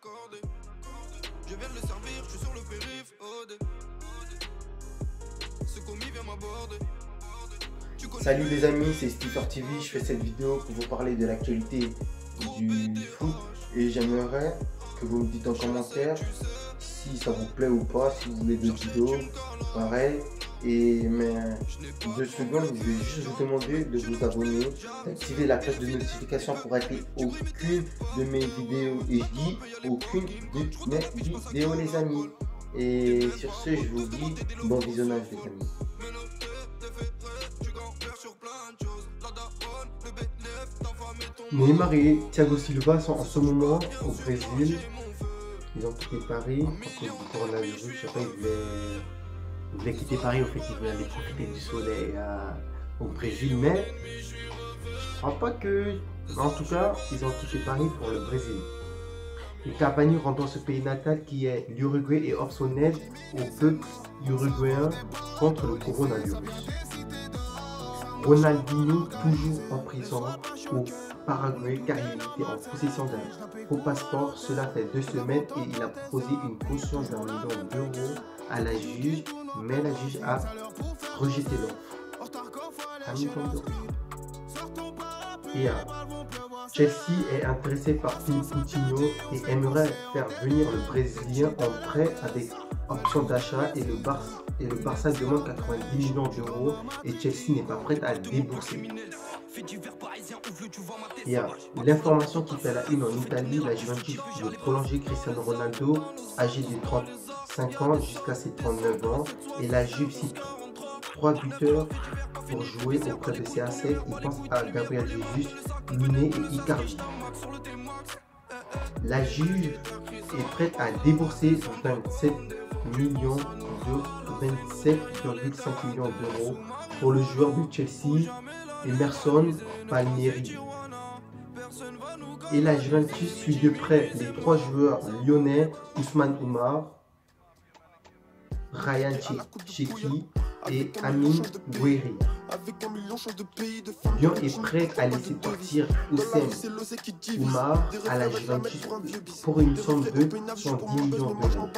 Je viens de le servir, je suis sur le périph'. Ce commis vient m'aborder. Salut les amis, c'est Stiffer TV. Je fais cette vidéo pour vous parler de l'actualité du foot et j'aimerais que vous me dites en commentaire si ça vous plaît ou pas, si vous voulez d'autres vidéos pareil. Et mais 2 secondes, je vais juste vous demander de vous abonner, d'activer la cloche de notification pour rater aucune de mes vidéos. Et je dis aucune de mes vidéos les amis. Et sur ce, je vous dis bon visionnage les amis. Neymar et Thiago Silva sont en ce moment au Brésil. Ils ont quitté Paris à cause du coronavirus. Je sais pas, ils voulaient quitter Paris. En fait, ils voulaient aller profiter du soleil au Brésil. Mais je crois pas que. En tout cas, ils ont quitté Paris pour le Brésil. Et Cavani rentre dans ce pays natal qui est l'Uruguay et offre son aide au peuple uruguayen contre le coronavirus. Ronaldinho, toujours en prison au Paraguay car il était en possession d'un faux passeport. Cela fait 2 semaines et il a proposé une caution d'1 million d'euros à la juge, mais la juge a rejeté l'offre. 1 million d'euros. Et Chelsea est intéressé par Philippe Coutinho et aimerait faire venir le Brésilien en prêt avec option d'achat et le Barça demande 90 millions d'euros et Chelsea n'est pas prête à débourser. Il y a l'information qui fait la une en Italie, la Juventus veut prolonger Cristiano Ronaldo, âgé de 35 ans jusqu'à ses 39 ans, et la Juve cite 3 buteurs pour jouer auprès de CA7. Il pense à Gabriel Jesus, Luné et Icardi. La Juve est prête à débourser 27,5 millions d'euros pour le joueur de Chelsea, Emerson Palmieri. Et la Juventus suit de près les 3 joueurs lyonnais, Ousmane Oumar, Ryan Cherki et Amin Gouiri. Lyon est prêt à laisser partir Oussem Oumar à la Juventus pour une somme de 110 millions d'euros.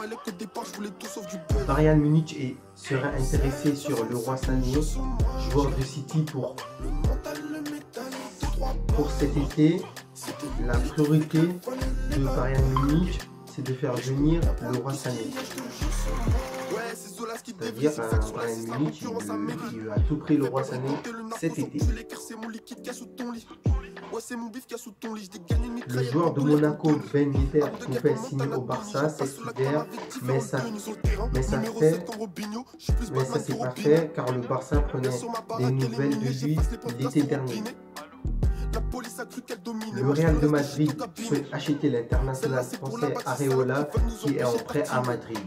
Bayern Munich serait intéressé sur Leroy Sané, joueur de City pour cet été. La priorité de Bayern Munich, c'est de faire venir Leroy Sané. C'est-à-dire Bayern Munich, il a tout pris Leroy Sané cet été. Le joueur de Monaco, Ben Yedder, pouvait signer au Barça cet hiver, mais ça s'est pas fait car le Barça prenait des nouvelles de lui l'été dernier. Le Real de Madrid souhaite acheter l'international français Areola qui est en prêt à Madrid.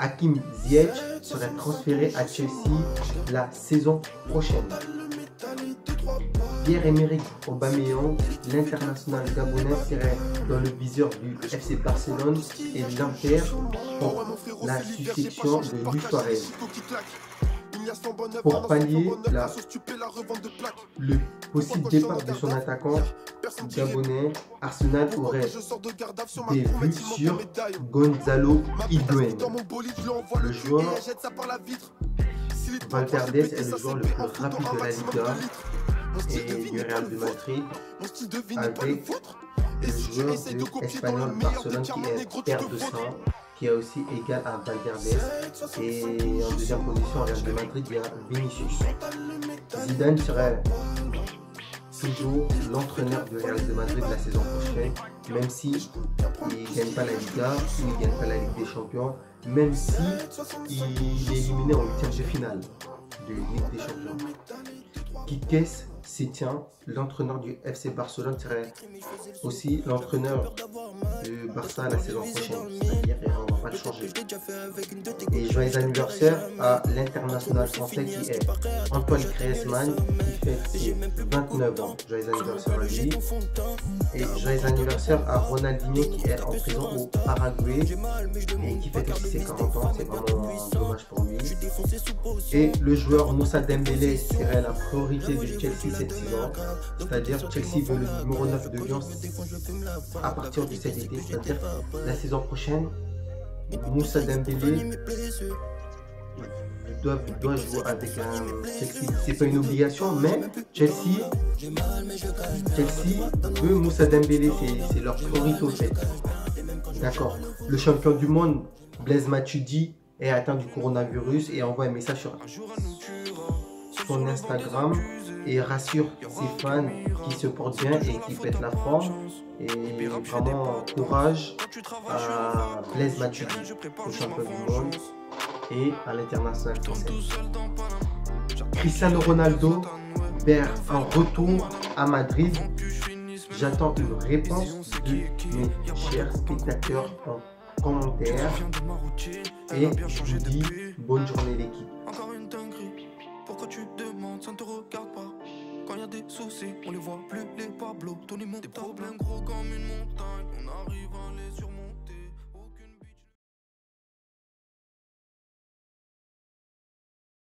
Hakim Ziyech serait transféré à Chelsea la saison prochaine. Pierre-Emerick Aubameyang, l'international gabonais, serait dans le viseur du FC Barcelone et l'Inter pour la succession de Luis Suarez. Pour pallier le possible départ de son attaquant gabonais, Arsenal aurait des vues sur Gonzalo Higuaín. Le joueur Valverde est le joueur le plus rapide de la Liga et du Real de Madrid, avec le joueur de Espagnol Barcelone qui est père de sang, qui est aussi égal à Valverde. Et en deuxième position, au Real de Madrid, il y a Vinicius. Zidane serait toujours l'entraîneur du Real de Madrid la saison prochaine, même si il ne gagne pas la Liga, il ne gagne pas la Ligue des Champions, même si il est éliminé en 8e de finale de Ligue des Champions. Quique Setien, l'entraîneur du FC Barcelone, serait aussi l'entraîneur de Barça la saison prochaine, c'est-à-dire pas le changer. Et joyeux anniversaire à l'international français qui est Antoine Griezmann qui fête ses 29 ans. Joyeux anniversaire à lui. Et joyeux anniversaire à Ronaldinho qui est en prison au Paraguay et qui fête aussi ses 40 ans. C'est vraiment dommage pour lui. Et le joueur Moussa Dembélé serait la priorité de Chelsea cette saison. C'est-à-dire Chelsea veut le numéro 9 de Lyon à partir de cet été. C'est-à-dire la saison prochaine, Moussa Dembélé doit jouer avec Chelsea. C'est pas une obligation, mais Chelsea veut Moussa Dembélé, c'est leur priorité au fait. D'accord. Le champion du monde, Blaise Matuidi, est atteint du coronavirus et envoie un message sur son Instagram et rassure ses fans qui se portent bien et qui pètent la forme. Et vraiment courage à Blaise Matuidi, le champion du monde, et à l'international français. Cristiano Ronaldo vers un retour à Madrid. J'attends une réponse de mes chers spectateurs en commentaire et je vous dis bonne journée l'équipe. Encore une dinguerie. Pourquoi tu demandes, ça ne te regarde pas. Quand y a des soucis, on les voit plus, les Pablo, tous les mots, des problèmes gros comme une montagne. On arrive à les surmonter.